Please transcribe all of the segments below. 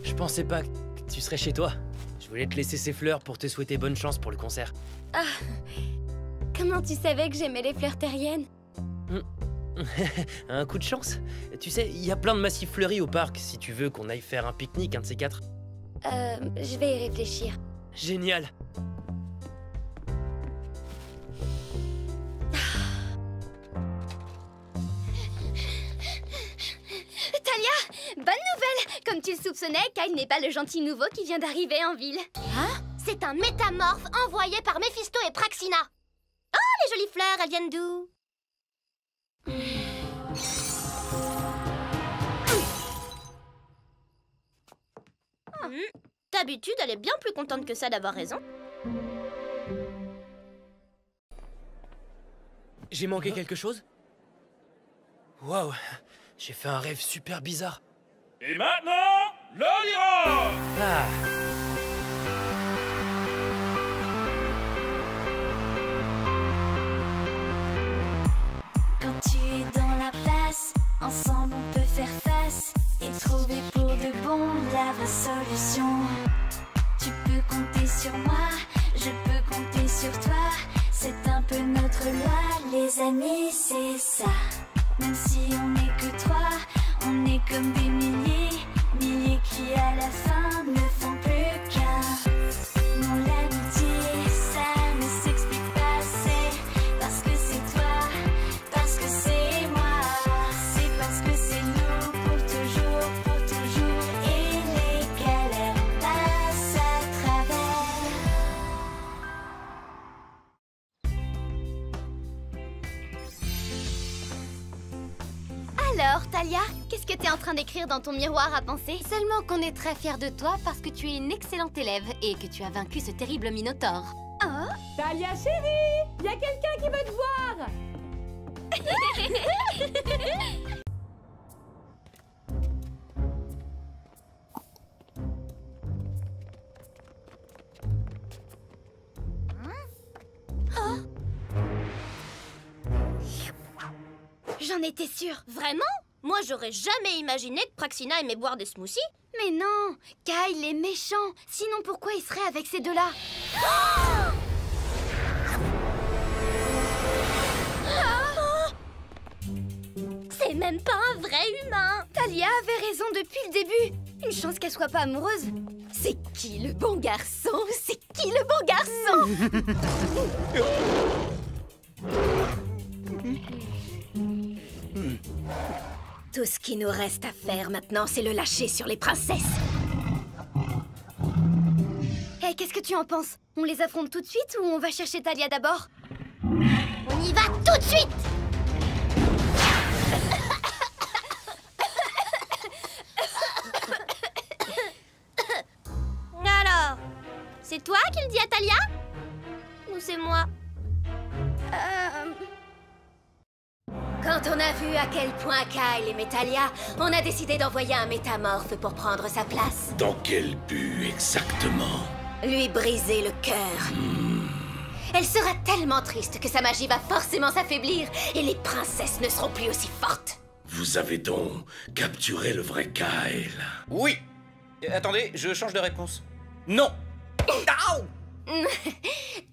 Je pensais pas que tu serais chez toi. Je voulais te laisser ces fleurs pour te souhaiter bonne chance pour le concert. Ah, comment tu savais que j'aimais les fleurs terriennes? Un coup de chance. Tu sais, il y a plein de massifs fleuris au parc si tu veux qu'on aille faire un pique-nique, un de ces quatre. Je vais y réfléchir. Génial. Talia, bonne nouvelle! Comme tu le soupçonnais, Kyle n'est pas le gentil nouveau qui vient d'arriver en ville. Hein? C'est un métamorphe envoyé par Méphisto et Praxina. Oh, les jolies fleurs, elles viennent d'où? D'habitude, elle est bien plus contente que ça d'avoir raison. J'ai manqué quelque chose? Waouh, j'ai fait un rêve super bizarre. Et maintenant, le dialogue! Ah. Quand tu es dans la place, ensemble on peut faire face et trouver pour de bon la vraie solution. Tu peux compter sur moi, je peux compter sur toi. C'est un peu notre loi, les amis, c'est ça. Même si on n'est que trois, on est comme des milliers, milliers qui à la fin ne font plus qu'un. Non, l'amitié, ça ne s'explique pas, c'est parce que c'est toi, parce que c'est moi, c'est parce que c'est nous pour toujours, et les galères passent à travers. Alors, Talia, qu'est-ce que t'es en train d'écrire dans ton miroir à penser? Seulement qu'on est très fiers de toi parce que tu es une excellente élève et que tu as vaincu ce terrible Minotaure. Oh? Talia chérie, y a quelqu'un qui veut te voir. J'en étais sûre. Vraiment? Moi, j'aurais jamais imaginé que Praxina aimait boire des smoothies. Mais non, Kyle est méchant. Sinon, pourquoi il serait avec ces deux-là? C'est même pas un vrai humain. Talia avait raison depuis le début. Une chance qu'elle soit pas amoureuse. C'est qui le bon garçon? C'est qui le bon garçon? Tout ce qui nous reste à faire maintenant, c'est le lâcher sur les princesses. Hé, qu'est-ce que tu en penses? On les affronte tout de suite ou on va chercher Talia d'abord? On y va tout de suite! Alors, c'est toi qui le dis à Talia? Ou c'est moi? Quand on a vu à quel point Kyle aimait Talia, on a décidé d'envoyer un métamorphe pour prendre sa place. Dans quel but exactement? Lui briser le cœur. Elle sera tellement triste que sa magie va forcément s'affaiblir et les princesses ne seront plus aussi fortes. Vous avez donc capturé le vrai Kyle? Oui. Attendez, je change de réponse. Non.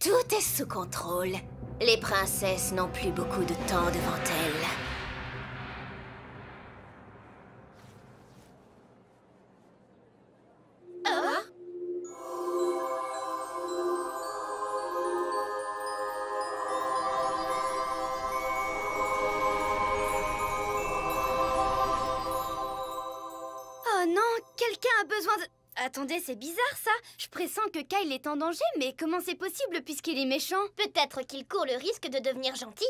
Tout est sous contrôle. Les princesses n'ont plus beaucoup de temps devant elles. Oh non, quelqu'un a besoin de... Attendez, c'est bizarre ça. Je pressens que Kyle est en danger, mais comment c'est possible puisqu'il est méchant? Peut-être qu'il court le risque de devenir gentil.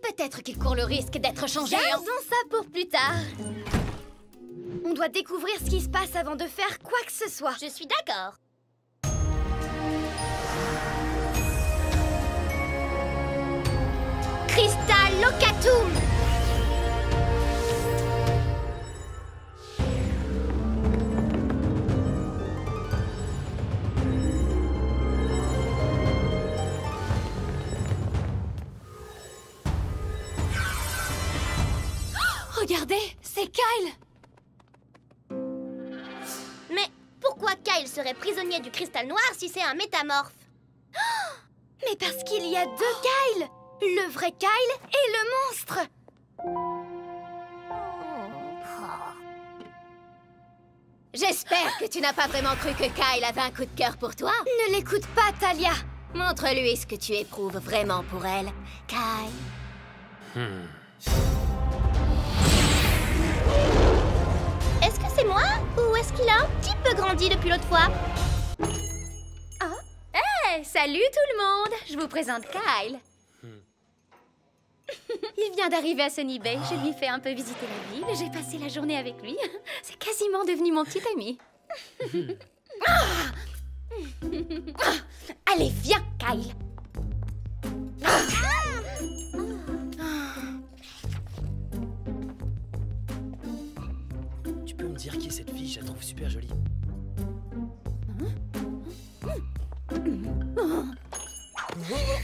Peut-être qu'il court le risque d'être changé. Gardons ça pour plus tard. On doit découvrir ce qui se passe avant de faire quoi que ce soit. Je suis d'accord. Crystal Locatum! Regardez, c'est Kyle! Mais pourquoi Kyle serait prisonnier du cristal noir si c'est un métamorphe? Mais parce qu'il y a deux Kyle! Le vrai Kyle et le monstre! J'espère que tu n'as pas vraiment cru que Kyle avait un coup de cœur pour toi. Ne l'écoute pas, Talia! Montre-lui ce que tu éprouves vraiment pour elle, Kyle. Est-ce que c'est moi? Ou est-ce qu'il a un petit peu grandi depuis l'autre fois? Oh. Hey, salut tout le monde! Je vous présente Kyle. Il vient d'arriver à Sunny Bay. Je lui ai fait un peu visiter la ville. J'ai passé la journée avec lui. C'est quasiment devenu mon petit ami. Allez, viens, Kyle. Tu peux me dire qui est cette fille? Je la trouve super jolie.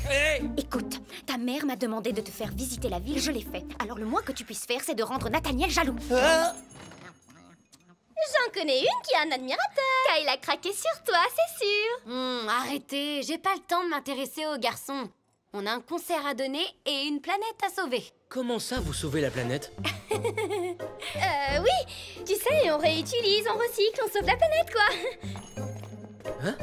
Hey! Écoute, ta mère m'a demandé de te faire visiter la ville, je l'ai fait. Alors le moins que tu puisses faire, c'est de rendre Nathaniel jaloux. Ah! J'en connais une qui a un admirateur. Kyle a craqué sur toi, c'est sûr. Arrêtez, j'ai pas le temps de m'intéresser aux garçons. On a un concert à donner et une planète à sauver. Comment ça, vous sauvez la planète? Oui, tu sais, on réutilise, on recycle, on sauve la planète, quoi. Hein?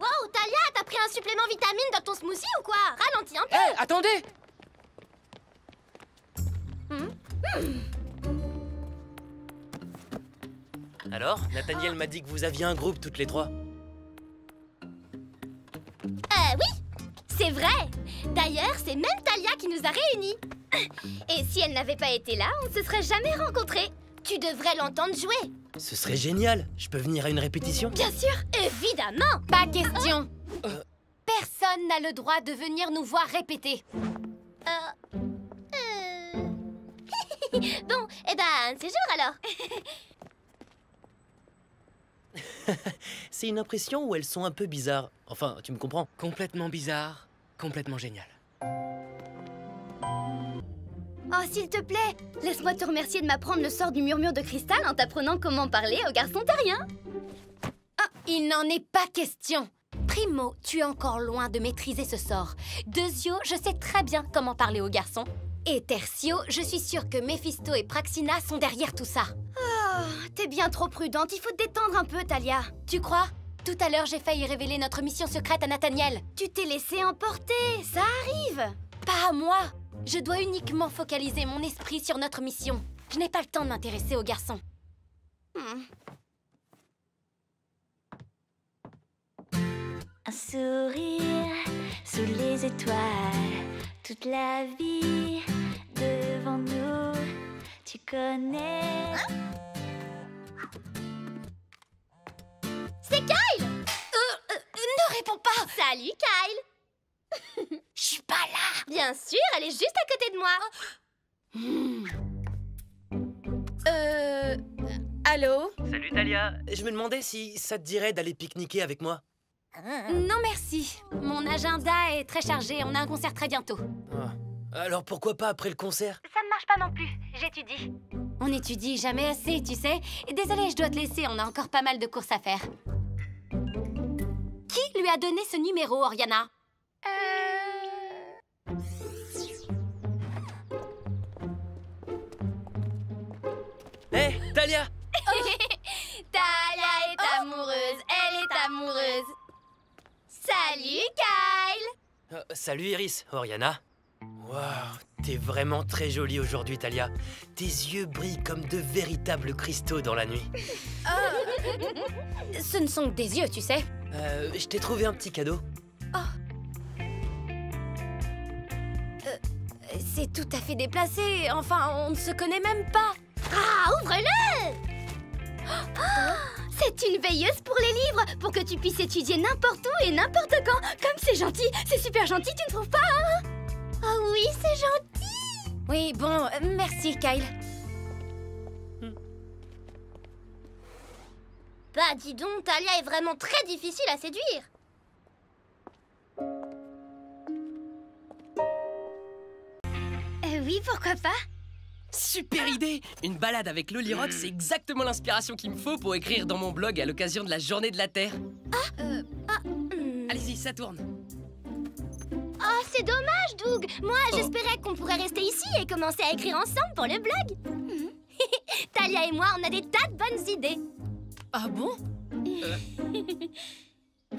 Wow, Talia, t'as pris un supplément vitamine dans ton smoothie ou quoi? Ralentis un peu. Hé, attendez! Alors, Nathaniel m'a dit que vous aviez un groupe toutes les trois. Oui, c'est vrai. D'ailleurs, c'est même Talia qui nous a réunis. Et si elle n'avait pas été là, on ne se serait jamais rencontrés. Tu devrais l'entendre jouer. Ce serait génial. Je peux venir à une répétition? Bien sûr, évidemment. Pas question. Personne n'a le droit de venir nous voir répéter. Bon, eh ben, c'est jour alors. C'est une impression où elles sont un peu bizarres. Enfin, tu me comprends. Complètement bizarre, complètement génial. Oh, s'il te plaît, laisse-moi te remercier de m'apprendre le sort du murmure de cristal en t'apprenant comment parler aux garçons terriens. Il n'en est pas question. Primo, tu es encore loin de maîtriser ce sort. Deuxio, je sais très bien comment parler aux garçons. Et Tertio, je suis sûre que Mephisto et Praxina sont derrière tout ça. Oh, t'es bien trop prudente, il faut te détendre un peu, Talia. Tu crois? Tout à l'heure, j'ai failli révéler notre mission secrète à Nathaniel. Tu t'es laissé emporter, ça arrive. Pas à moi. Je dois uniquement focaliser mon esprit sur notre mission. Je n'ai pas le temps de m'intéresser aux garçons. Un sourire sous les étoiles, toute la vie devant nous, tu connais. C'est Kyle. Ne réponds pas. Salut, Kyle. Je suis pas là. Bien sûr, elle est juste à côté de moi. Allô? Salut Talia. Je me demandais si ça te dirait d'aller pique-niquer avec moi. Non merci. Mon agenda est très chargé, on a un concert très bientôt. Ah. Alors pourquoi pas après le concert? Ça ne marche pas non plus, j'étudie. On n'étudie jamais assez, tu sais. Désolée, je dois te laisser, on a encore pas mal de courses à faire. Qui lui a donné ce numéro, Oriana? Hé, Talia! Talia est amoureuse, elle est amoureuse. Salut, Kyle. Salut Iris, Oriana. Waouh, t'es vraiment très jolie aujourd'hui, Talia. Tes yeux brillent comme de véritables cristaux dans la nuit. Ce ne sont que des yeux, tu sais. Je t'ai trouvé un petit cadeau. C'est tout à fait déplacé. Enfin, on ne se connaît même pas. Ah, ouvre-le. C'est une veilleuse pour les livres, pour que tu puisses étudier n'importe où et n'importe quand. Comme c'est gentil, c'est super gentil, tu ne trouves pas, hein? Oh oui, c'est gentil. Oui, bon, merci, Kyle. Bah dis donc, Talia est vraiment très difficile à séduire. pourquoi pas? Super idée! Une balade avec Loli Rock, c'est exactement l'inspiration qu'il me faut pour écrire dans mon blog à l'occasion de la Journée de la Terre. Allez-y, ça tourne. Oh, c'est dommage, Doug. Moi, j'espérais qu'on pourrait rester ici et commencer à écrire ensemble pour le blog. Talia et moi, on a des tas de bonnes idées. Ah bon?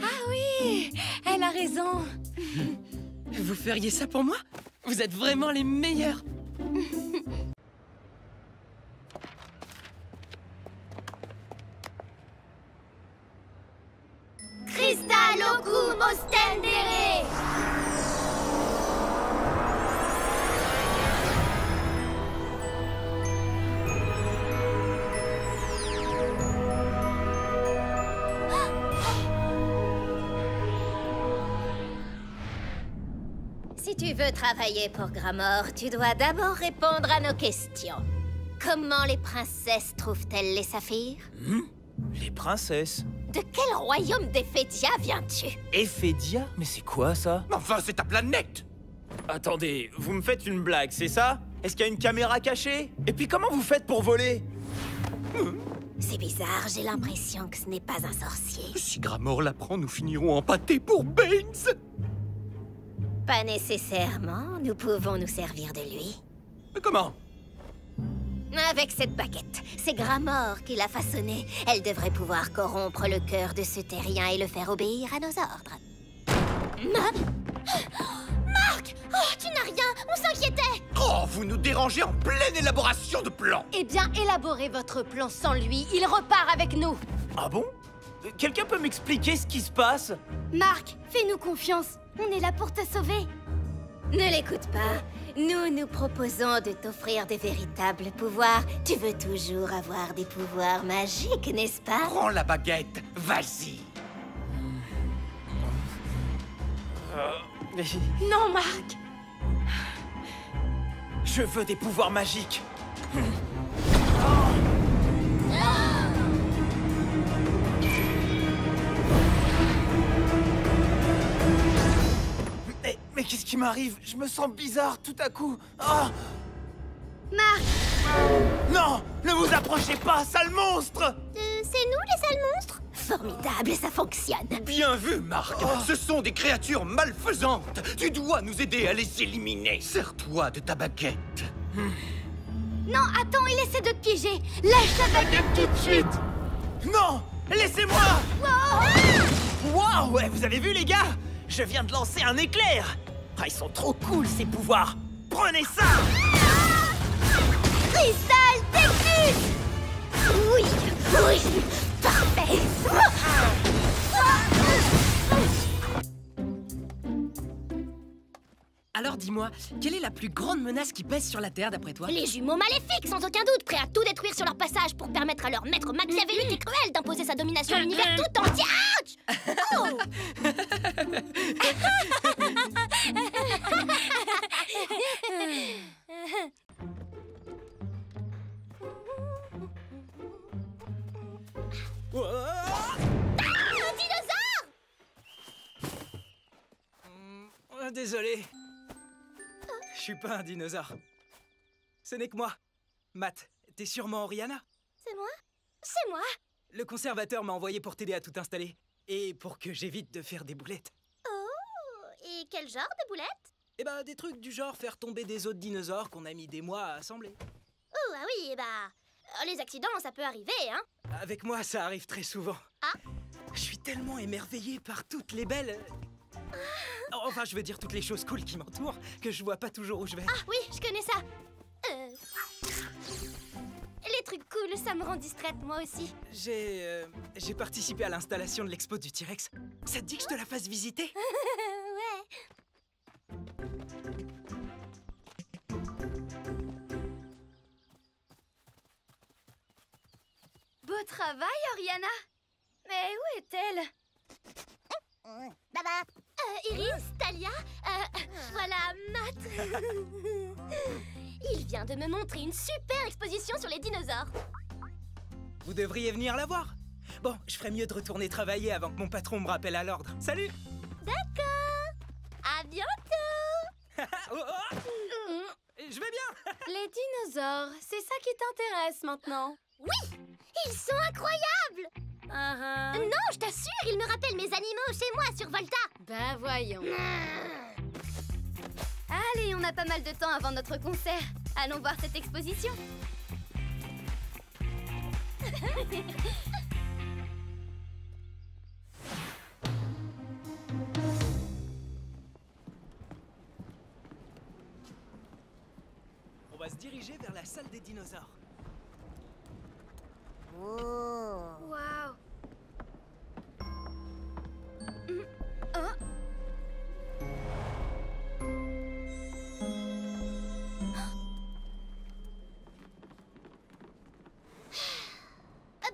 Ah oui! Elle a raison. Vous feriez ça pour moi? Vous êtes vraiment les meilleurs. Cristalokum ostendere! Si tu veux travailler pour Gramor, tu dois d'abord répondre à nos questions. Comment les princesses trouvent-elles les saphirs? Les princesses? De quel royaume d'Ephédia viens-tu? Ephédia? Mais c'est quoi ça? Enfin, c'est ta planète! Attendez, vous me faites une blague, c'est ça? Est-ce qu'il y a une caméra cachée? Et puis comment vous faites pour voler? C'est bizarre, j'ai l'impression que ce n'est pas un sorcier. Si Gramor l'apprend, nous finirons en pâté pour Baines! Pas nécessairement, nous pouvons nous servir de lui. Mais comment? Avec cette baguette, c'est Gramor qui l'a façonnée. Elle devrait pouvoir corrompre le cœur de ce terrien et le faire obéir à nos ordres. Marc! Oh, tu n'as rien! On s'inquiétait! Oh, vous nous dérangez en pleine élaboration de plan! Eh bien, élaborez votre plan sans lui. Il repart avec nous. Ah bon? Quelqu'un peut m'expliquer ce qui se passe? Marc, fais-nous confiance. On est là pour te sauver. Ne l'écoute pas. Nous proposons de t'offrir de véritables pouvoirs. Tu veux toujours avoir des pouvoirs magiques, n'est-ce pas? Prends la baguette, vas-y! Non, Marc! Je veux des pouvoirs magiques. Mais qu'est-ce qui m'arrive? Je me sens bizarre tout à coup. Oh Marc! non! Ne vous approchez pas, sale monstre! C'est nous les sales monstres? Formidable, ça fonctionne. Bien vu, Marc! Ce sont des créatures malfaisantes! Tu dois nous aider à les éliminer! Sers-toi de ta baguette! Non, attends, il essaie de te piéger. Lâche ta baguette tout de suite! Non! Laissez-moi! Wow! Ouais, vous avez vu, les gars? Je viens de lancer un éclair! Ah, ils sont trop cool, ces pouvoirs! Prenez ça! Cristal Technique! Oui, parfait. Alors dis-moi, quelle est la plus grande menace qui pèse sur la Terre d'après toi? Les jumeaux maléfiques, sans aucun doute, prêts à tout détruire sur leur passage pour permettre à leur maître machiavélique et cruel d'imposer sa domination à l'univers tout entier. Ouch! Oh! Un dinosaure! Désolé. Je suis pas un dinosaure. Ce n'est que moi. Matt, t'es sûrement Oriana? C'est moi? C'est moi? Le conservateur m'a envoyé pour t'aider à tout installer. Et pour que j'évite de faire des boulettes. Oh! Et quel genre de boulettes? Eh ben, des trucs du genre faire tomber des os de dinosaures qu'on a mis des mois à assembler. Oh, ah oui, les accidents, ça peut arriver, hein? Avec moi, ça arrive très souvent. Ah? Je suis tellement émerveillé par toutes les belles... Enfin, je veux dire toutes les choses cool qui m'entourent, que je vois pas toujours où je vais. Ah oui, je connais ça. Les trucs cool, ça me rend distraite, moi aussi. J'ai participé à l'installation de l'expo du T-Rex. Ça te dit que je te la fasse visiter? Ouais. Beau travail, Oriana. Mais où est-elle? Iris, Talia, voilà Matt. Il vient de me montrer une super exposition sur les dinosaures. Vous devriez venir la voir. Bon, je ferais mieux de retourner travailler avant que mon patron me rappelle à l'ordre. Salut! D'accord. À bientôt. Oh, oh. Je vais bien. Les dinosaures, c'est ça qui t'intéresse maintenant? Oui! Ils sont incroyables! Non, je t'assure, ils me rappellent mes animaux chez moi sur Volta! Ben voyons. Allez, on a pas mal de temps avant notre concert. Allons voir cette exposition. On va se diriger vers la salle des dinosaures. Waouh!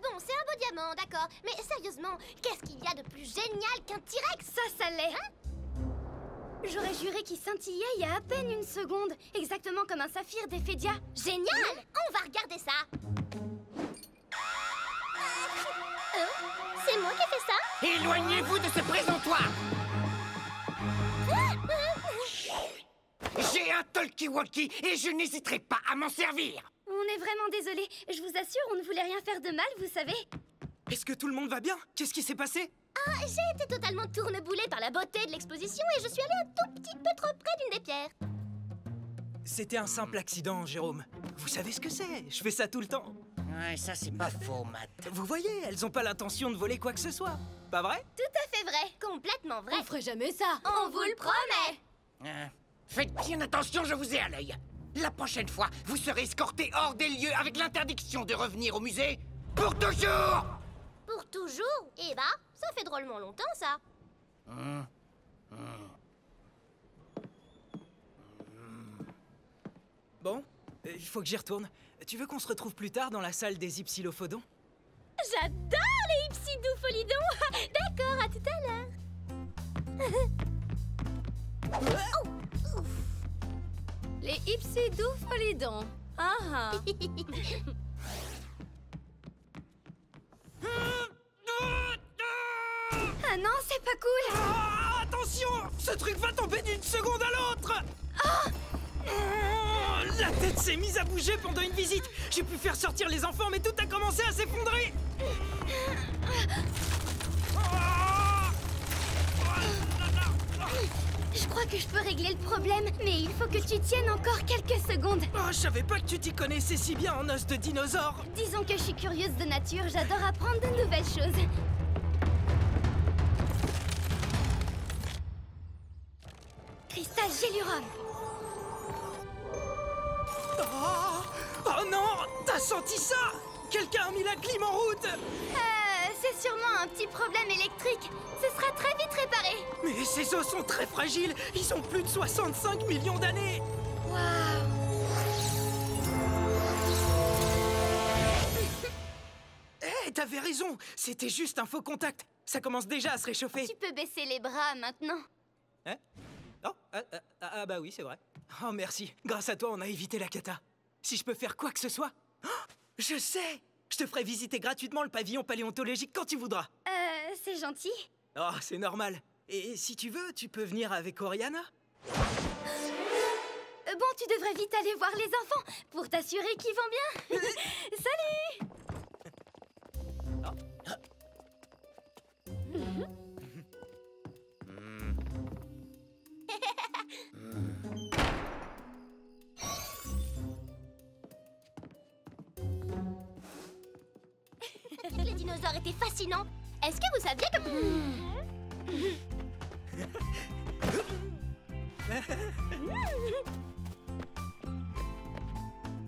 Bon, c'est un beau diamant, d'accord. Mais sérieusement, qu'est-ce qu'il y a de plus génial qu'un T-Rex? Ça l'est. J'aurais juré qu'il scintillait il y a à peine une seconde. Exactement comme un saphir d'Ephédia. Génial! On va regarder ça. C'est moi qui ai fait ça? Éloignez-vous de ce présentoir! J'ai un talkie-walkie et je n'hésiterai pas à m'en servir! On est vraiment désolé. Je vous assure, on ne voulait rien faire de mal, vous savez. Est-ce que tout le monde va bien? Qu'est-ce qui s'est passé? Ah, j'ai été totalement tourneboulée par la beauté de l'exposition et je suis allée un tout petit peu trop près d'une des pierres. C'était un simple accident, Jérôme. Vous savez ce que c'est? Je fais ça tout le temps. Ouais, ça c'est pas faux, Matt. Vous voyez, elles ont pas l'intention de voler quoi que ce soit. Pas vrai? Tout à fait vrai. Complètement vrai. On ferait jamais ça. On vous le promet. Faites bien attention, je vous ai à l'œil. La prochaine fois, vous serez escorté hors des lieux avec l'interdiction de revenir au musée pour toujours! Pour toujours? Eh bah, ça fait drôlement longtemps, ça. Bon, il faut que j'y retourne. Tu veux qu'on se retrouve plus tard dans la salle des Ipsilophodons? J'adore les Ipsidopholidons. D'accord, à tout à l'heure. Les Ipsidopholidons. Ah. Ah non, c'est pas cool. Ah, attention! Ce truc va tomber d'une seconde à l'autre! La tête s'est mise à bouger pendant une visite. J'ai pu faire sortir les enfants, mais tout a commencé à s'effondrer. Je crois que je peux régler le problème, mais il faut que tu tiennes encore quelques secondes. Oh, je savais pas que tu t'y connaissais si bien en os de dinosaure. Disons que je suis curieuse de nature, j'adore apprendre de nouvelles choses. Cristal Gélurum. Oh non! T'as senti ça? Quelqu'un a mis la clim en route! C'est sûrement un petit problème électrique. Ce sera très vite réparé. Mais ces os sont très fragiles. Ils ont plus de 65 millions d'années. Waouh! T'avais raison. C'était juste un faux contact. Ça commence déjà à se réchauffer. Tu peux baisser les bras maintenant. Hein? Oh, bah oui, c'est vrai. Oh, merci. Grâce à toi, on a évité la cata. Si je peux faire quoi que ce soit... Oh, je sais! Je te ferai visiter gratuitement le pavillon paléontologique quand tu voudras. C'est gentil. Oh, c'est normal. Et si tu veux, tu peux venir avec Oriana? Bon, tu devrais vite aller voir les enfants pour t'assurer qu'ils vont bien. Salut! Les dinosaures étaient fascinants. Est-ce que vous saviez que...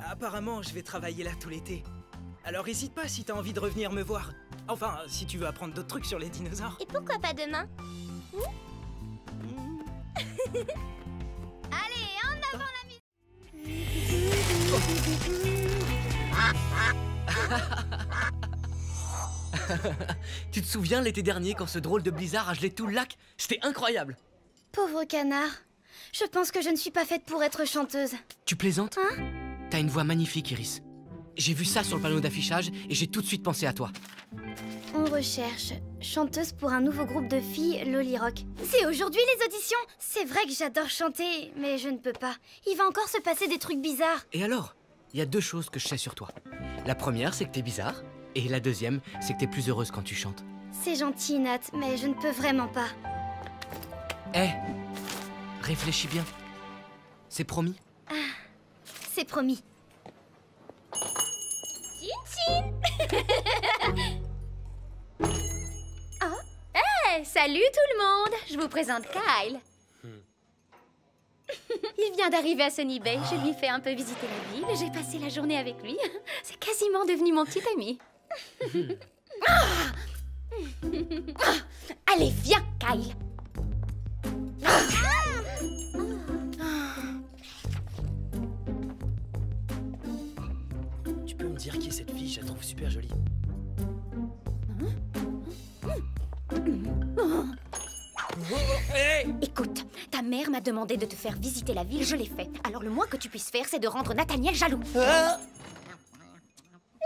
Apparemment, je vais travailler là tout l'été. Alors n'hésite pas si t'as envie de revenir me voir. Enfin, si tu veux apprendre d'autres trucs sur les dinosaures. Et pourquoi pas demain? Allez, en avant la musique. Tu te souviens l'été dernier quand ce drôle de blizzard a gelé tout le lac? C'était incroyable. Pauvre canard. Je pense que je ne suis pas faite pour être chanteuse. Tu plaisantes? Hein? T'as une voix magnifique, Iris. J'ai vu ça sur le panneau d'affichage et j'ai tout de suite pensé à toi. On recherche chanteuse pour un nouveau groupe de filles, Loli Rock. C'est aujourd'hui les auditions. C'est vrai que j'adore chanter, mais je ne peux pas. Il va encore se passer des trucs bizarres. Et alors? Il y a deux choses que je sais sur toi. La première, c'est que t'es bizarre. Et la deuxième, c'est que t'es plus heureuse quand tu chantes. C'est gentil, Nat, mais je ne peux vraiment pas. Hé, réfléchis bien. C'est promis? Ah, c'est promis. Chin Oh, hey, salut tout le monde. Je vous présente Kyle. Il vient d'arriver à Sunny Bay. Je lui ai fait un peu visiter la ville. J'ai passé la journée avec lui. C'est quasiment devenu mon petit ami. Allez, viens, Kyle. Tu peux me dire qui est cette fille? Je la trouve super jolie. Hey! Écoute, ta mère m'a demandé de te faire visiter la ville, je l'ai fait. Alors le moins que tu puisses faire, c'est de rendre Nathaniel jaloux.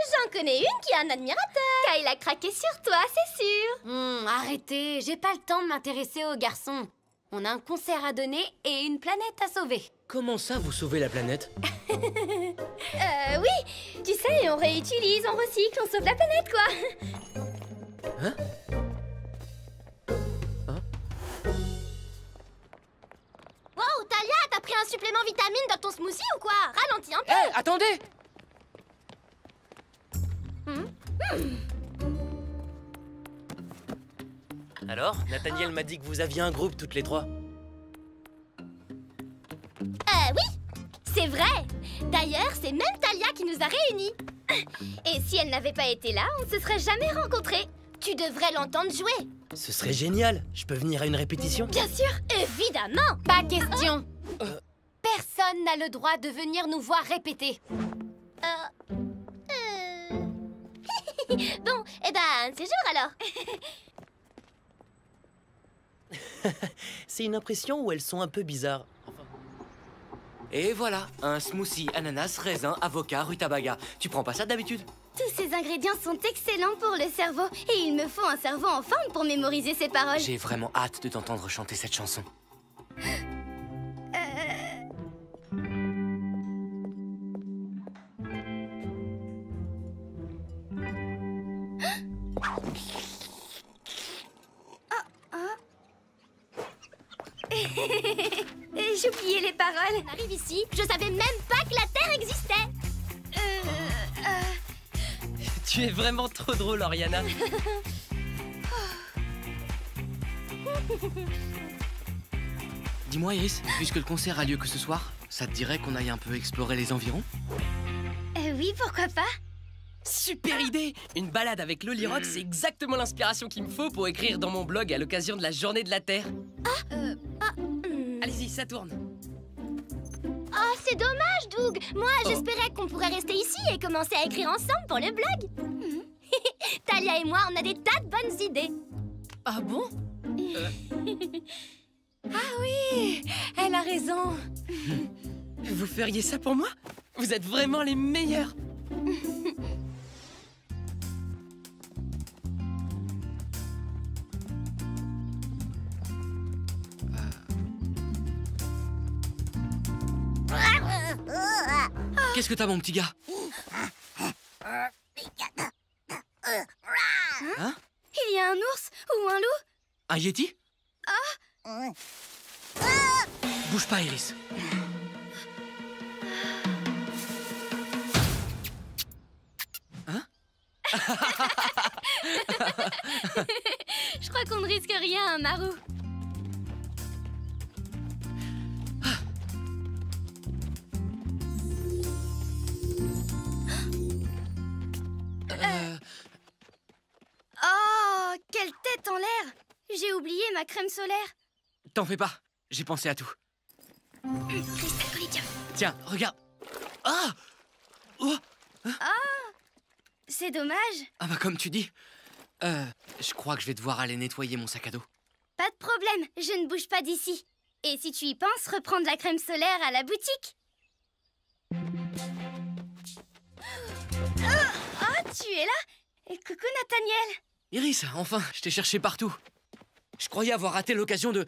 J'en connais une qui a un admirateur. Kyle a craqué sur toi, c'est sûr. Arrêtez, j'ai pas le temps de m'intéresser aux garçons. On a un concert à donner et une planète à sauver. Comment ça, vous sauvez la planète? Oui, tu sais, on réutilise, on recycle, on sauve la planète, quoi. Hein? Wow, Talia, t'as pris un supplément vitamine dans ton smoothie ou quoi? Ralentis un peu. Hé, attendez! Alors, Nathaniel m'a dit que vous aviez un groupe toutes les trois. Oui, c'est vrai. D'ailleurs, c'est même Talia qui nous a réunis. Et si elle n'avait pas été là, on ne se serait jamais rencontrés. Tu devrais l'entendre jouer. Ce serait génial. Je peux venir à une répétition? Bien sûr, évidemment. Pas question. Personne n'a le droit de venir nous voir répéter. Bon, eh ben, c'est jour alors. C'est une impression où elles sont un peu bizarres. Et voilà, un smoothie ananas, raisin, avocat, rutabaga. Tu prends pas ça d'habitude? Tous ces ingrédients sont excellents pour le cerveau. Et il me faut un cerveau en forme pour mémoriser ces paroles. J'ai vraiment hâte de t'entendre chanter cette chanson. J'ai oublié les paroles. On arrive ici, je savais même pas que la Terre existait. Tu es vraiment trop drôle, Oriana. Dis-moi, Iris, puisque le concert a lieu que ce soir, ça te dirait qu'on aille un peu explorer les environs? Oui, pourquoi pas? Super idée! Une balade avec Loli Rock, c'est exactement l'inspiration qu'il me faut pour écrire dans mon blog à l'occasion de la Journée de la Terre. Allez-y, ça tourne. Oh, c'est dommage, Doug. Moi, j'espérais qu'on pourrait rester ici et commencer à écrire ensemble pour le blog. Talia et moi, on a des tas de bonnes idées. Ah bon? Ah oui, elle a raison. Vous feriez ça pour moi? Vous êtes vraiment les meilleurs. Qu'est-ce que t'as, mon petit gars? Hein? Il y a un ours ou un loup? Un yéti? Bouge pas, Iris. Hein? Je crois qu'on ne risque rien, hein, Marou. Oh, quelle tête en l'air! J'ai oublié ma crème solaire. T'en fais pas, j'ai pensé à tout. Cristal collidien. Tiens, regarde. Ah! Oh! C'est dommage. Ah bah comme tu dis. Je crois que je vais devoir aller nettoyer mon sac à dos. Pas de problème, je ne bouge pas d'ici. Et si tu y penses, reprendre la crème solaire à la boutique. Oh, tu es là? Et coucou Nathaniel. Iris, enfin, je t'ai cherché partout. Je croyais avoir raté l'occasion de...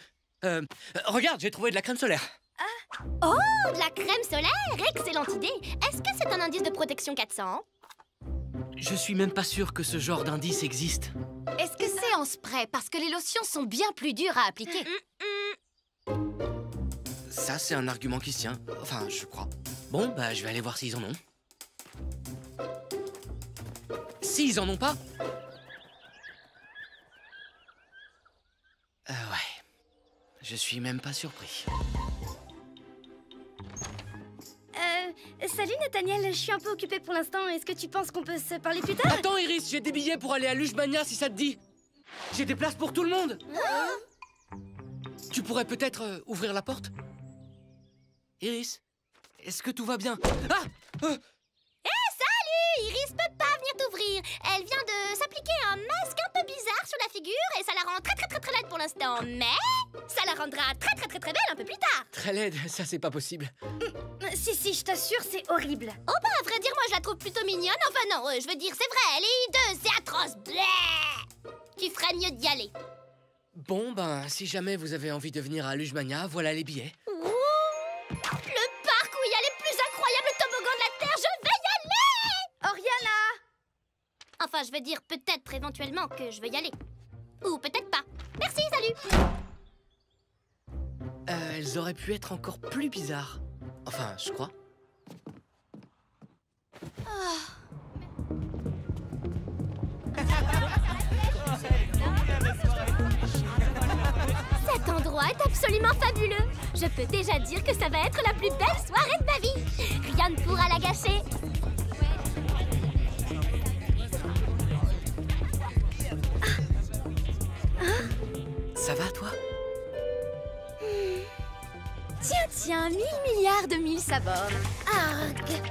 regarde, j'ai trouvé de la crème solaire. Oh, de la crème solaire! Excellente idée! Est-ce que c'est un indice de protection 400? Je suis même pas sûr que ce genre d'indice existe. Est-ce que c'est en spray? Parce que les lotions sont bien plus dures à appliquer. Ça, c'est un argument qui se tient. Enfin, je crois. Bon, bah, je vais aller voir s'ils en ont. S'ils en ont pas... ouais. Je suis même pas surpris. Salut Nathaniel, je suis un peu occupée pour l'instant. Est-ce que tu penses qu'on peut se parler plus tard? Attends, Iris, j'ai des billets pour aller à Lushmania si ça te dit. J'ai des places pour tout le monde. Tu pourrais peut-être ouvrir la porte? Iris, est-ce que tout va bien? Ah! Salut! Iris peut pas venir t'ouvrir. Elle vient de s'appliquer un masque un peu bizarre sur la figure et ça la rend très laide pour l'instant. Mais ça la rendra très belle un peu plus tard. Très laide, ça c'est pas possible. Si, je t'assure, c'est horrible. Oh bah, à vrai dire, moi je la trouve plutôt mignonne. Enfin non, je veux dire, c'est vrai, elle est hideuse, c'est atroce. Bleh! Tu ferais mieux d'y aller. Bon, ben, si jamais vous avez envie de venir à Lushmania, voilà les billets. Le parc où il y a les plus incroyables toboggans de la Terre, je vais y aller! Oriana! Enfin, je veux dire, peut-être éventuellement que je vais y aller. Ou peut-être pas. Merci, salut! Elles auraient pu être encore plus bizarres. Enfin, je crois. Cet endroit est absolument fabuleux. Je peux déjà dire que ça va être la plus belle soirée de ma vie. Rien ne pourra la gâcher. Ça va, toi? Tiens, 1000 milliards de mille sabords. Arg.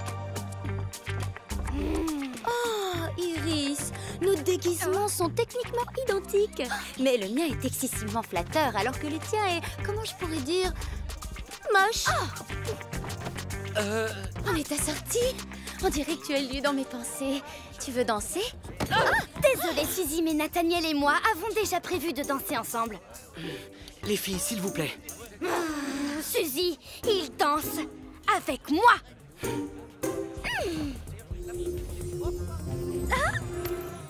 Oh, Iris, nos déguisements sont techniquement identiques. Mais le mien est excessivement flatteur, alors que le tien est, comment je pourrais dire, moche. On est assortis. On dirait que tu es lu dans mes pensées. Tu veux danser? Désolée, Suzy, mais Nathaniel et moi avons déjà prévu de danser ensemble. Les filles, s'il vous plaît. Suzy, il danse avec moi.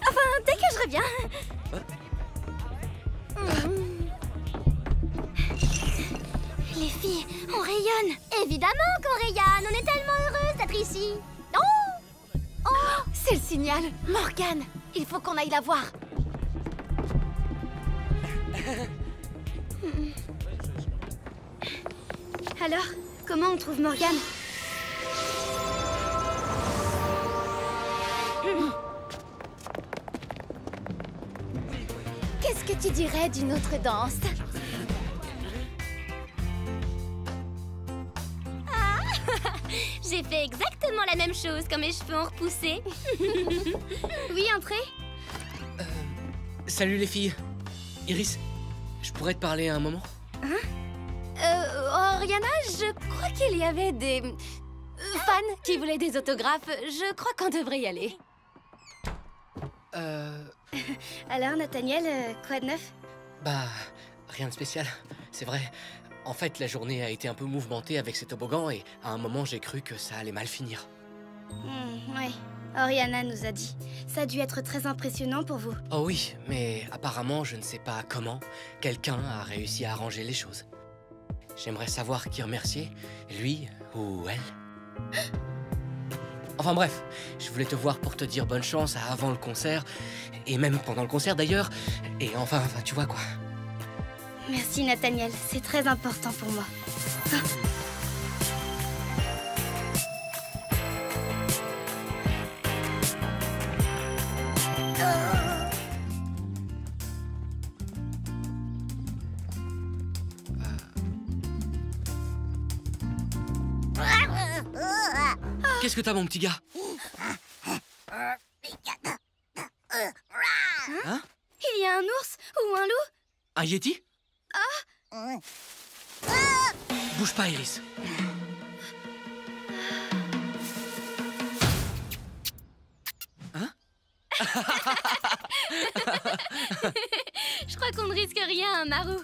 Enfin, dès que je reviens. Les filles, on rayonne. Évidemment qu'on rayonne. On est tellement heureuses d'être ici. Oh, c'est le signal. Morgane, il faut qu'on aille la voir. Alors, comment on trouve Morgane? Qu'est-ce que tu dirais d'une autre danse? Ah, j'ai fait exactement la même chose quand mes cheveux ont repoussé. Oui, entrez. Salut les filles. Iris, je pourrais te parler un moment? Oriana, je crois qu'il y avait des fans qui voulaient des autographes. Je crois qu'on devrait y aller. Alors, Nathaniel, quoi de neuf? Bah, rien de spécial, c'est vrai. En fait, la journée a été un peu mouvementée avec ces toboggans et à un moment, j'ai cru que ça allait mal finir. Ouais, Oriana nous a dit. Ça a dû être très impressionnant pour vous. Oh oui, mais apparemment, je ne sais pas comment, quelqu'un a réussi à arranger les choses. J'aimerais savoir qui remercier, lui ou elle. Enfin bref, je voulais te voir pour te dire bonne chance avant le concert, et même pendant le concert d'ailleurs, et enfin, tu vois quoi. Merci Nathaniel, c'est très important pour moi. Qu'est-ce que t'as, mon petit gars? Hein? Il y a un ours ou un loup? Un yéti? Ah! Bouge pas, Iris. Hein? Je crois qu'on ne risque rien, hein, Maru.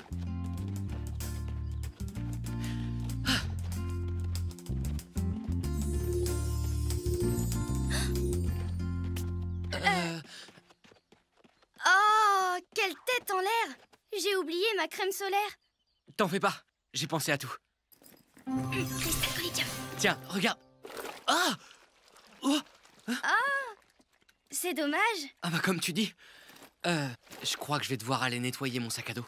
Oh, quelle tête en l'air! J'ai oublié ma crème solaire. T'en fais pas, j'ai pensé à tout. Tiens, regarde. Ah! Oh! Ah! C'est dommage. Ah bah comme tu dis. Je crois que je vais devoir aller nettoyer mon sac à dos.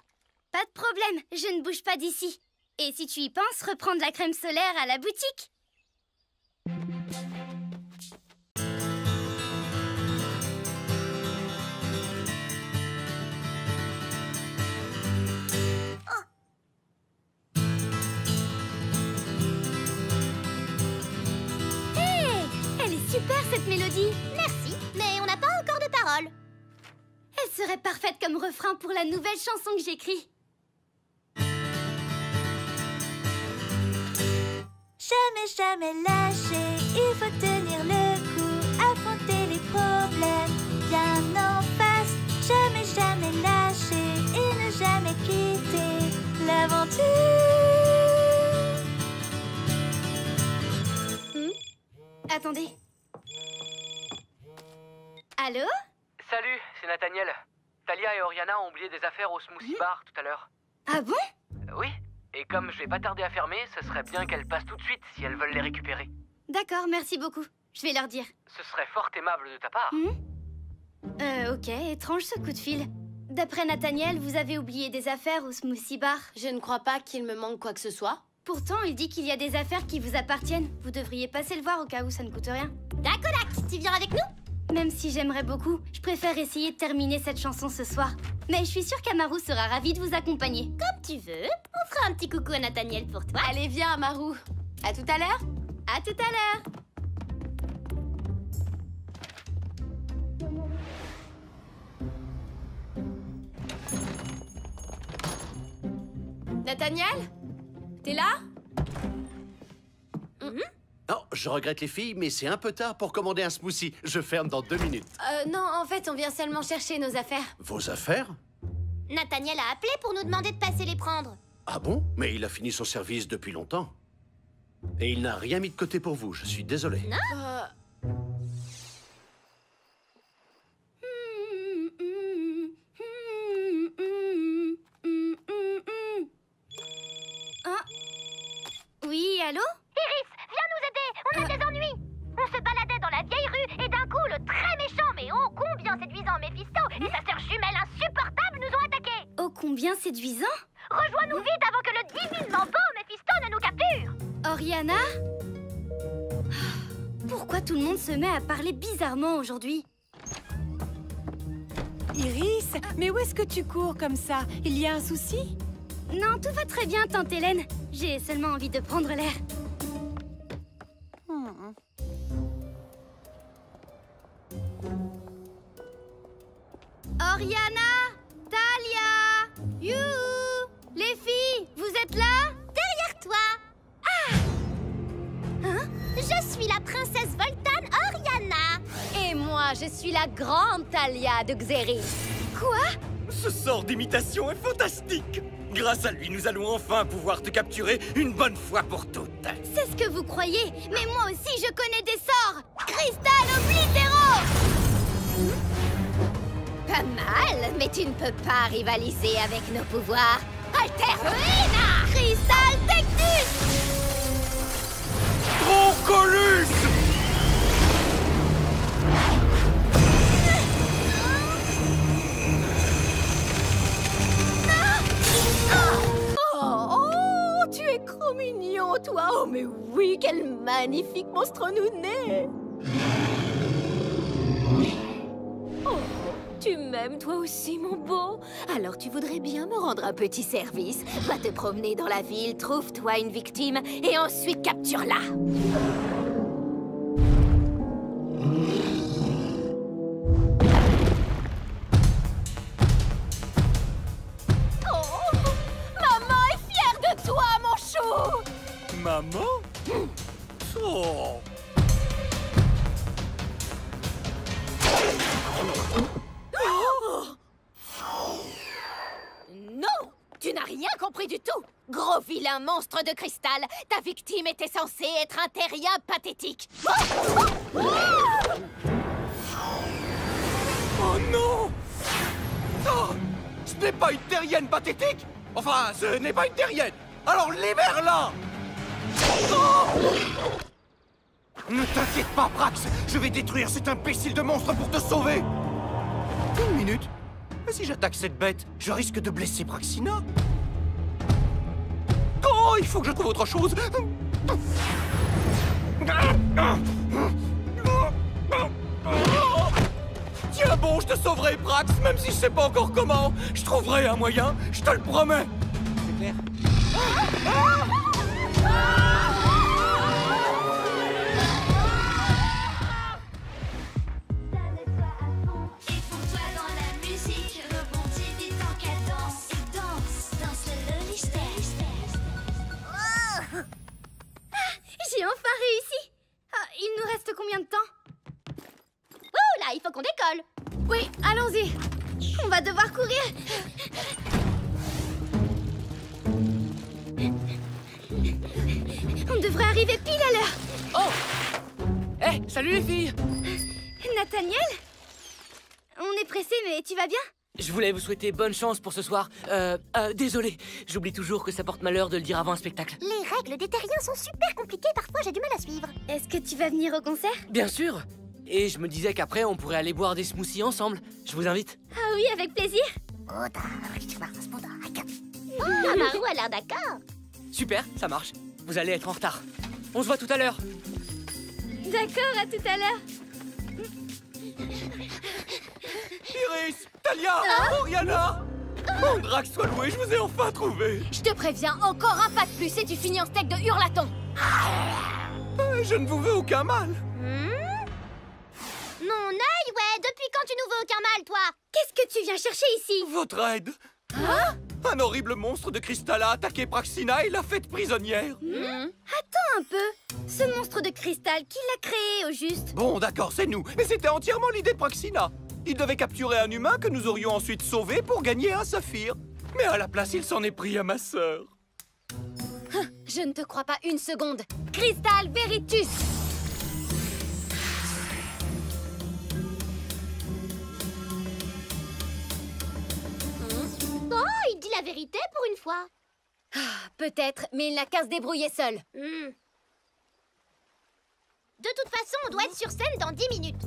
Pas de problème, je ne bouge pas d'ici. Et si tu y penses, reprendre la crème solaire à la boutique. Super cette mélodie. Merci, mais on n'a pas encore de paroles. Elle serait parfaite comme refrain pour la nouvelle chanson que j'écris. Jamais, jamais lâcher, il faut tenir le coup, affronter les problèmes bien en face. Jamais, jamais lâcher et ne jamais quitter l'aventure. Attendez. Allô? Salut, c'est Nathaniel. Talia et Oriana ont oublié des affaires au smoothie bar tout à l'heure. Ah bon? Oui, et comme je vais pas tarder à fermer, ce serait bien qu'elles passent tout de suite si elles veulent les récupérer. D'accord, merci beaucoup. Je vais leur dire. Ce serait fort aimable de ta part. Ok, étrange ce coup de fil. D'après Nathaniel, vous avez oublié des affaires au smoothie bar. Je ne crois pas qu'il me manque quoi que ce soit. Pourtant, il dit qu'il y a des affaires qui vous appartiennent. Vous devriez passer le voir au cas où ça ne coûte rien. D'accord, tu viens avec nous? Même si j'aimerais beaucoup, je préfère essayer de terminer cette chanson ce soir. Mais je suis sûre qu'Amaru sera ravie de vous accompagner. Comme tu veux. On fera un petit coucou à Nathaniel pour toi. Allez, viens, Amaru. À tout à l'heure. À tout à l'heure. Nathaniel? T'es là? Non, je regrette les filles, mais c'est un peu tard pour commander un smoothie. Je ferme dans 2 minutes. Non, en fait, on vient seulement chercher nos affaires. Vos affaires? Nathaniel a appelé pour nous demander de passer les prendre. Ah bon? Mais il a fini son service depuis longtemps. Et il n'a rien mis de côté pour vous, je suis désolé. Non? Oui, allô? Iris, viens nous aider, on a des ennuis. On se baladait dans la vieille rue et d'un coup, le très méchant mais ô combien séduisant Méphisto et sa sœur jumelle insupportable nous ont attaqués. Oh, combien séduisant? Rejoins-nous vite avant que le divinement beau Méphisto ne nous capture. Oriana? Pourquoi tout le monde se met à parler bizarrement aujourd'hui? Iris, mais où est-ce que tu cours comme ça? Il y a un souci? Non, tout va très bien, tante Hélène. J'ai seulement envie de prendre l'air. Oriana, Talia, youhou! Les filles, vous êtes là? Derrière toi. Ah! Hein? Je suis la princesse Voltane Oriana. Et moi, je suis la grande Talia de Xeris. Quoi? Ce sort d'imitation est fantastique. Grâce à lui, nous allons enfin pouvoir te capturer une bonne fois pour toutes. C'est ce que vous croyez, mais moi aussi je connais des sorts. Cristal Oblitero! Pas mal, mais tu ne peux pas rivaliser avec nos pouvoirs. Alter Ruina! Cristal Tectus! Troncolus! Oh, tu es trop mignon, toi. Oh, mais oui, quel magnifique monstre nounet. Oh, tu m'aimes toi aussi, mon beau? Alors tu voudrais bien me rendre un petit service. Va te promener dans la ville, trouve-toi une victime et ensuite capture-la. Oh, maman est fière de toi, mon chou. Maman? Oh! compris du tout. Gros vilain monstre de cristal, ta victime était censée être un terrien pathétique. Oh non! Oh! Ce n'est pas une terrienne pathétique! Enfin, ce n'est pas une terrienne! Alors libère-la! Oh! Ne t'inquiète pas, Brax! Je vais détruire cet imbécile de monstre pour te sauver! Une minute? Mais si j'attaque cette bête, je risque de blesser Praxina. Oh, il faut que je trouve autre chose! Tiens bon, je te sauverai, Brax, même si je sais pas encore comment. Je trouverai un moyen, je te le promets. C'est clair. Et pour toi dans la musique, rebondis vite en cadence et danse le listère. J'ai enfin réussi. Ah, il nous reste combien de temps? Oh là, il faut qu'on décolle. Oui, allons-y. On va devoir courir. On devrait arriver pile à l'heure. Oh! Eh, salut les filles! Nathaniel? On est pressé, mais tu vas bien? Je voulais vous souhaiter bonne chance pour ce soir. Désolé, j'oublie toujours que ça porte malheur de le dire avant un spectacle. Les règles des terriens sont super compliquées, parfois j'ai du mal à suivre. Est-ce que tu vas venir au concert? Bien sûr! Et je me disais qu'après, on pourrait aller boire des smoothies ensemble. Je vous invite. Ah oui, avec plaisir. Amaru a l'air d'accord. Super, ça marche. Vous allez être en retard. On se voit tout à l'heure. D'accord, à tout à l'heure. Iris, Talia, Oriana. Oh, Drax soit loué, je vous ai enfin trouvé. Je te préviens, encore un pas de plus et tu finis en steak de hurlaton. Je ne vous veux aucun mal. Mon œil, ouais. Depuis quand tu nous veux aucun mal, toi? Qu'est-ce que tu viens chercher ici? Votre aide. Un horrible monstre de cristal a attaqué Praxina et l'a faite prisonnière. Attends un peu. Ce monstre de cristal, qui l'a créé au juste? Bon, d'accord, c'est nous. Mais c'était entièrement l'idée de Praxina. Il devait capturer un humain que nous aurions ensuite sauvé pour gagner un saphir. Mais à la place, il s'en est pris à ma sœur. Je ne te crois pas une seconde. Cristal Veritus. Oh, il dit la vérité pour une fois. Peut-être, mais il n'a qu'à se débrouiller seul. De toute façon, on doit être sur scène dans 10 minutes.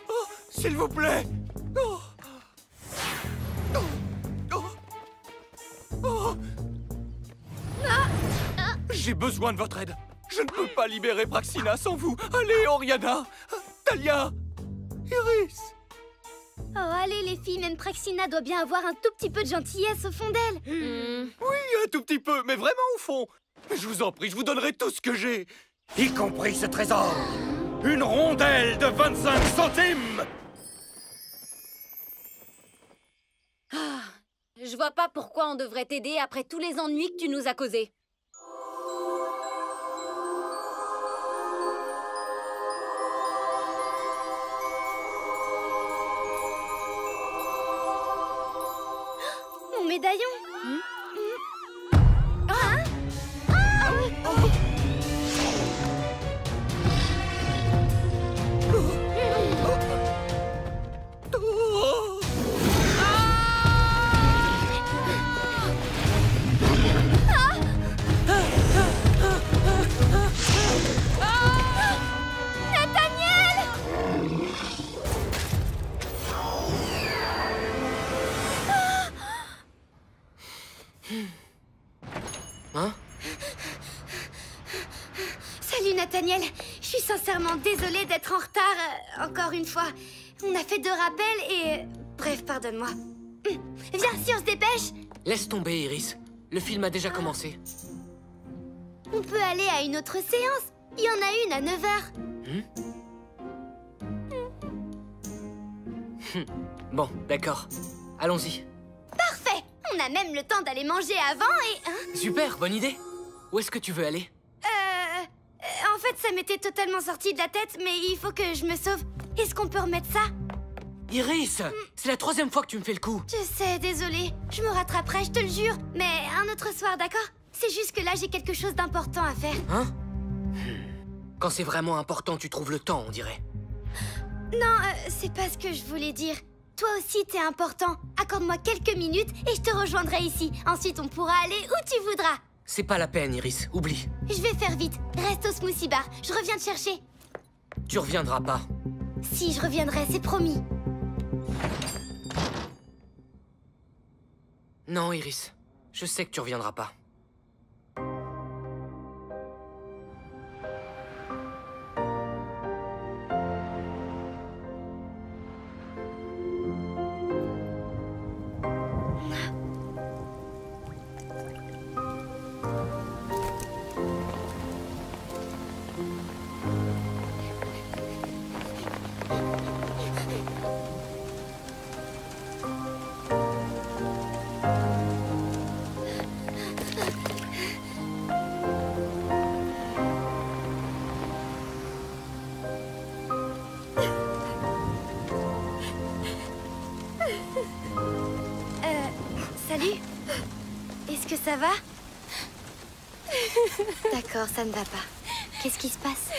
Oh, s'il vous plaît. Oh. Oh. Oh. Oh. J'ai besoin de votre aide. Je ne peux pas libérer Praxina sans vous. Allez, Oriana, Talia, Iris. Oh, allez les filles, même Praxina doit bien avoir un tout petit peu de gentillesse au fond d'elle. Oui, un tout petit peu, mais vraiment au fond. Je vous en prie, je vous donnerai tout ce que j'ai. Y compris ce trésor. Une rondelle de 25 centimes. Je vois pas pourquoi on devrait t'aider après tous les ennuis que tu nous as causés. Mon médaillon. Salut Nathaniel, je suis sincèrement désolée d'être en retard, encore une fois. On a fait 2 rappels et... Bref, pardonne-moi. Viens, si on se dépêche. Laisse tomber, Iris. Le film a déjà commencé. On peut aller à une autre séance. Il y en a une à 9h. Bon, d'accord. Allons-y. Parfait. On a même le temps d'aller manger avant et... Super, bonne idée. Où est-ce que tu veux aller? En fait, ça m'était totalement sorti de la tête, mais il faut que je me sauve. Est-ce qu'on peut remettre ça? Iris, c'est la 3e fois que tu me fais le coup. Je sais, désolée. Je me rattraperai, je te le jure. Mais un autre soir, d'accord? C'est juste que là, j'ai quelque chose d'important à faire. Hein? Quand c'est vraiment important, tu trouves le temps, on dirait. Non, c'est pas ce que je voulais dire. Toi aussi, t'es important. Accorde-moi quelques minutes et je te rejoindrai ici. Ensuite, on pourra aller où tu voudras. C'est pas la peine, Iris. Oublie. Je vais faire vite. Reste au smoothie bar. Je reviens te chercher. Tu reviendras pas. Si, je reviendrai, c'est promis. Non, Iris. Je sais que tu reviendras pas. Salut. Est-ce que ça va? D'accord, ça ne va pas. Qu'est-ce qui se passe?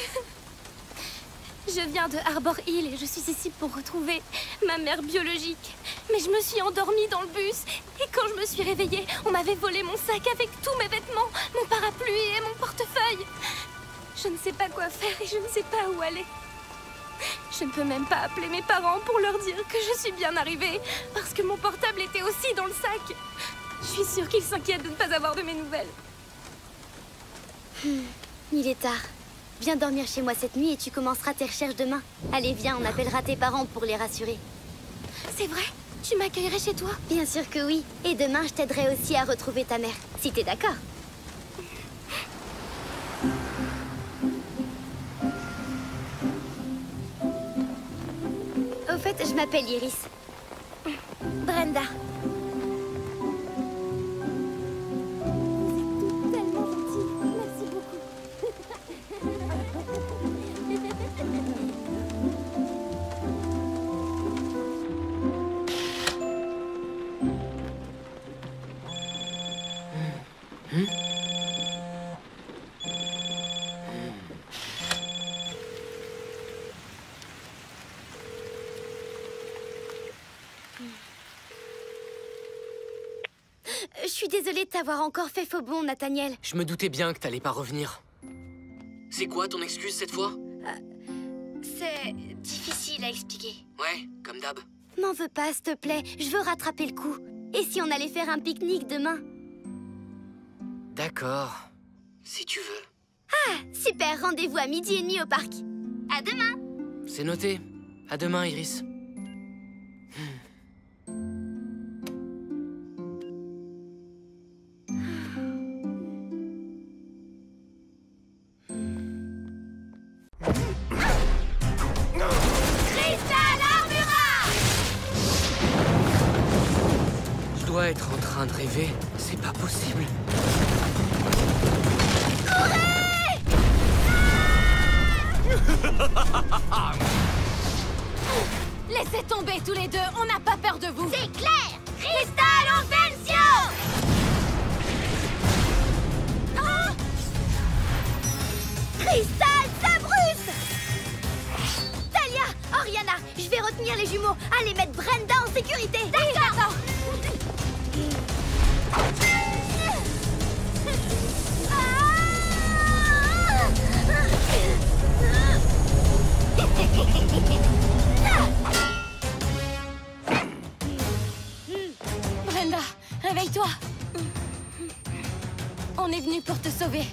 Je viens de Harbor Hill et je suis ici pour retrouver ma mère biologique. Mais je me suis endormie dans le bus. Et quand je me suis réveillée, on m'avait volé mon sac avec tous mes vêtements, mon parapluie et mon portefeuille. Je ne sais pas quoi faire et je ne sais pas où aller. Je ne peux même pas appeler mes parents pour leur dire que je suis bien arrivée, parce que mon portable était aussi dans le sac. Je suis sûre qu'ils s'inquiètent de ne pas avoir de mes nouvelles. Il est tard. Viens dormir chez moi cette nuit et tu commenceras tes recherches demain. Allez, viens, on appellera tes parents pour les rassurer. C'est vrai? Tu m'accueillerais chez toi? Bien sûr que oui. Et demain, je t'aiderai aussi à retrouver ta mère, si t'es d'accord. Au fait, je m'appelle Iris. Brenda. Je suis désolée de t'avoir encore fait faux bond, Nathaniel. Je me doutais bien que t'allais pas revenir. C'est quoi ton excuse cette fois? C'est difficile à expliquer. Ouais, comme d'hab. M'en veux pas, s'il te plaît. Je veux rattraper le coup. Et si on allait faire un pique-nique demain? D'accord. Si tu veux. Ah, super. Rendez-vous à 12h30 au parc. À demain. C'est noté. À demain, Iris. Je dois être en train de rêver. C'est pas possible. Laissez tomber tous les deux, on n'a pas peur de vous. C'est clair. Cristal Offensio. Oh, Cristal Sabrus. Talia, Oriana, je vais retenir les jumeaux. Allez mettre Brenda en sécurité. D'accord. Brenda, réveille-toi. On est venu pour te sauver.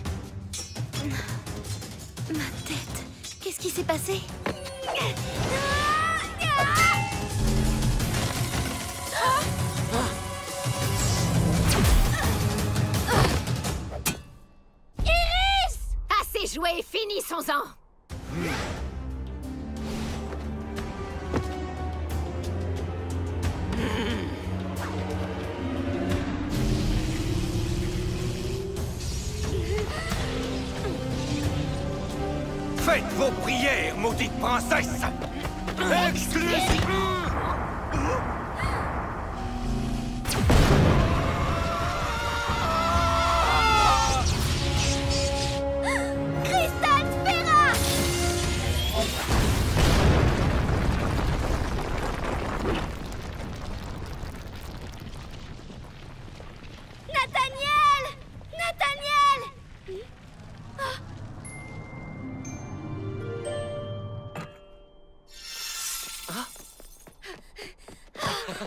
Ma tête. Qu'est-ce qui s'est passé? Iris! Assez joué, finissons-en. Faites vos prières, maudite princesse! Exclusive!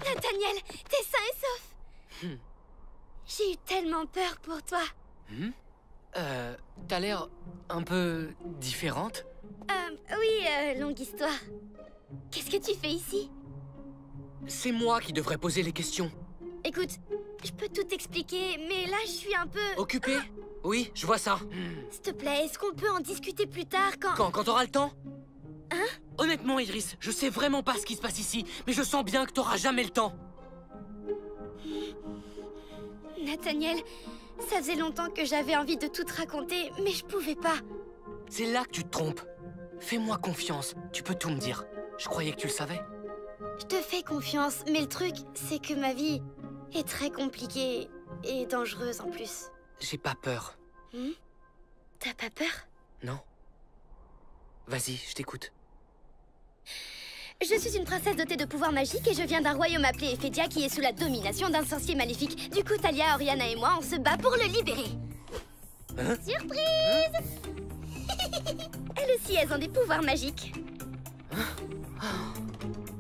Nathaniel, t'es sain et sauf. J'ai eu tellement peur pour toi. T'as l'air un peu différente. Oui, longue histoire. Qu'est-ce que tu fais ici? C'est moi qui devrais poser les questions. Écoute, je peux tout expliquer, mais là, je suis un peu... Occupé? Oui, je vois ça. S'il te plaît, est-ce qu'on peut en discuter plus tard Quand t'auras le temps? Hein? Honnêtement, Iris, je sais vraiment pas ce qui se passe ici, mais je sens bien que t'auras jamais le temps. Nathaniel, ça faisait longtemps que j'avais envie de tout te raconter, mais je pouvais pas. C'est là que tu te trompes. Fais-moi confiance, tu peux tout me dire. Je croyais que tu le savais. Je te fais confiance, mais le truc, c'est que ma vie est très compliquée et dangereuse en plus. J'ai pas peur. T'as pas peur? Non. Vas-y, je t'écoute. Je suis une princesse dotée de pouvoirs magiques et je viens d'un royaume appelé Ephédia qui est sous la domination d'un sorcier maléfique. Du coup, Talia, Oriana et moi, on se bat pour le libérer. Hein? Surprise! Elles aussi, elles ont des pouvoirs magiques.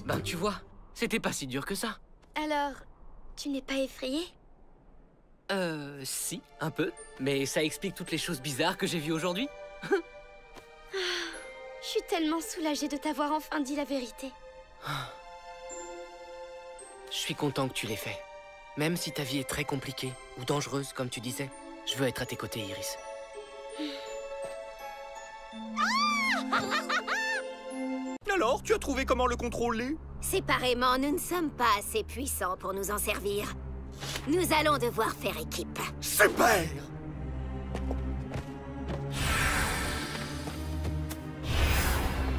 Ben, tu vois, c'était pas si dur que ça. Alors, tu n'es pas effrayée? Si, un peu. Mais ça explique toutes les choses bizarres que j'ai vues aujourd'hui. Je suis tellement soulagée de t'avoir enfin dit la vérité. Je suis content que tu l'aies fait. Même si ta vie est très compliquée ou dangereuse, comme tu disais, je veux être à tes côtés, Iris. Alors, tu as trouvé comment le contrôler? Séparément, nous ne sommes pas assez puissants pour nous en servir. Nous allons devoir faire équipe. Super!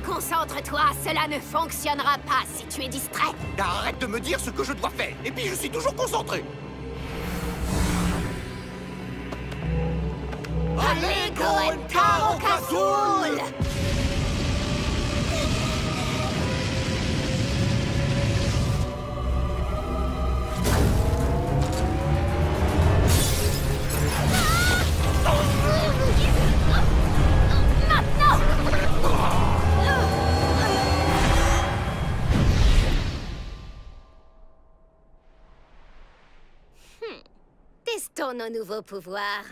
Concentre-toi, cela ne fonctionnera pas si tu es distrait. Arrête de me dire ce que je dois faire, et puis je suis toujours concentré. Allego en Taro Kazul! Testons nos nouveaux pouvoirs.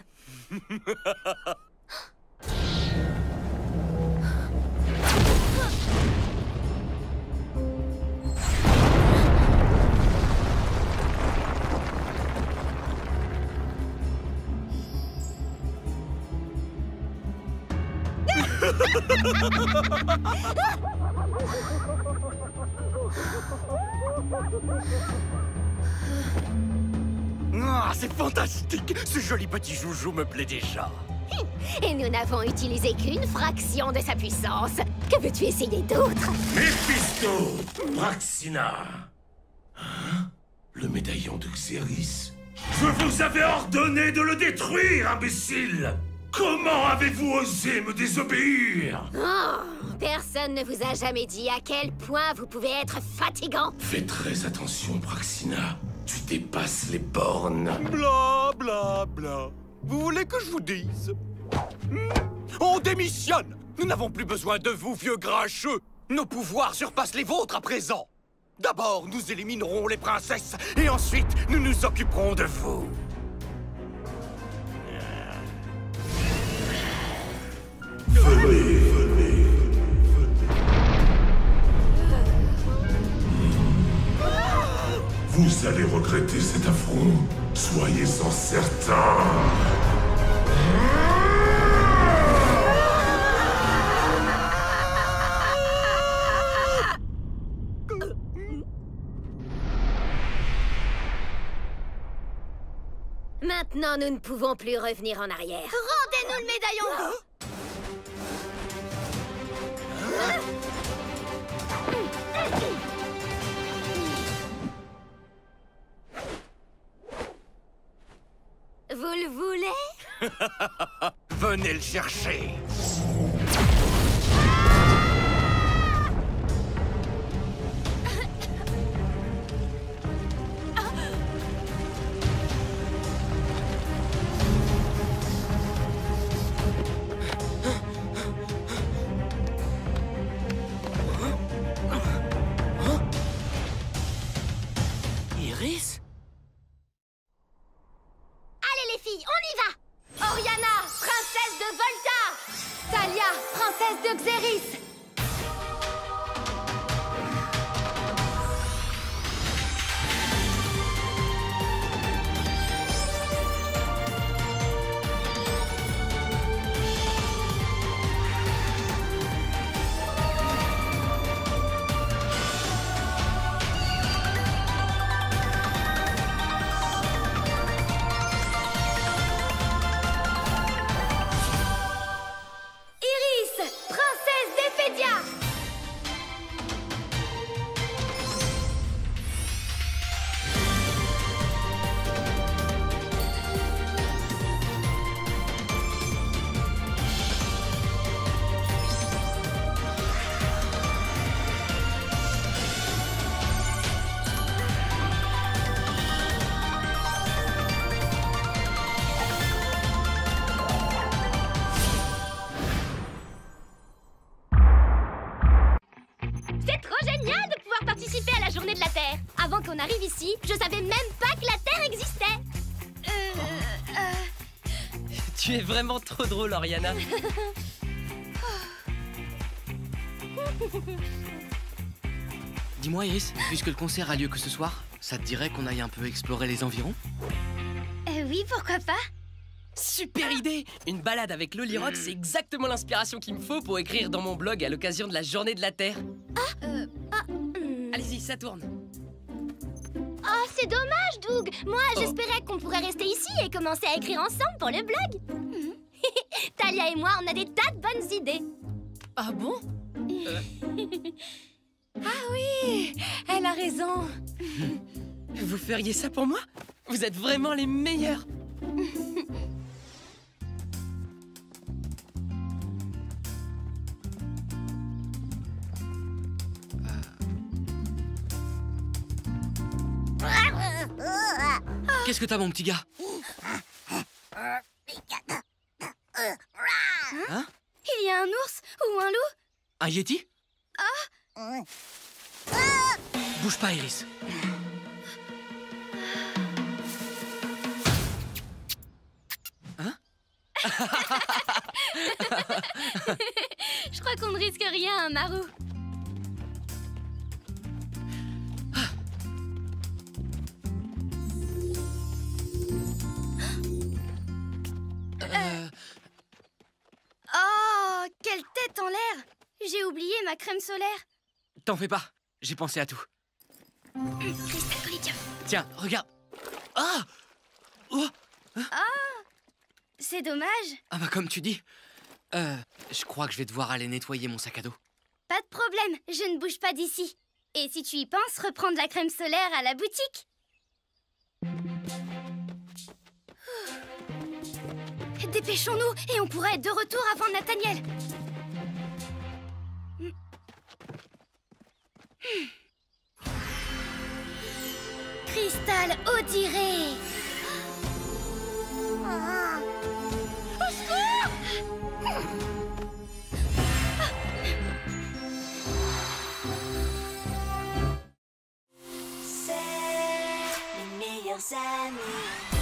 Ah, c'est fantastique! Ce joli petit joujou me plaît déjà. Et nous n'avons utilisé qu'une fraction de sa puissance. Que veux-tu essayer d'autre? Méphisto! Praxina! Hein? Le médaillon de Xéris? Je vous avais ordonné de le détruire, imbécile! Comment avez-vous osé me désobéir? Oh, personne ne vous a jamais dit à quel point vous pouvez être fatigant. Fais très attention, Praxina. Tu dépasses les bornes. Bla bla bla. Vous voulez que je vous dise? On démissionne! Nous n'avons plus besoin de vous, vieux grincheux! Nos pouvoirs surpassent les vôtres à présent! D'abord, nous éliminerons les princesses, et ensuite, nous nous occuperons de vous! Venez, venez. Vous allez regretter cet affront. Soyez-en certains. Maintenant, nous ne pouvons plus revenir en arrière. Rendez-nous le médaillon! Vous le voulez? Venez le chercher! Iris? Allez les filles, on y va! Oriana, princesse de Volta! Thalia, princesse de Xéris! Avant qu'on arrive ici, je savais même pas que la Terre existait. Tu es vraiment trop drôle, Oriana. Dis-moi, Iris, puisque le concert a lieu que ce soir, ça te dirait qu'on aille un peu explorer les environs? Oui, pourquoi pas? Super idée! Une balade avec Loli Rock, c'est exactement l'inspiration qu'il me faut pour écrire dans mon blog à l'occasion de la Journée de la Terre. Allez-y, ça tourne. Oh, c'est dommage, Doug. Moi, j'espérais qu'on pourrait rester ici et commencer à écrire ensemble pour le blog. Thalia et moi, on a des tas de bonnes idées. Ah bon? Ah oui, elle a raison. Vous feriez ça pour moi? Vous êtes vraiment les meilleurs. Qu'est-ce que t'as, mon petit gars? Hein? Il y a un ours ou un loup? Un yéti? Ah! Bouge pas, Iris. Hein? Je crois qu'on ne risque rien, Maru. Oh, quelle tête en l'air! J'ai oublié ma crème solaire. T'en fais pas, j'ai pensé à tout. Cristal Collidium. Tiens, regarde. Ah! Oh! Ah! C'est dommage. Ah bah comme tu dis. Je crois que je vais devoir aller nettoyer mon sac à dos. Pas de problème, je ne bouge pas d'ici. Et si tu y penses, reprendre la crème solaire à la boutique. Dépêchons-nous et on pourra être de retour avant Nathaniel. Cristal Odiré. Au secours! C'est les meilleurs amis.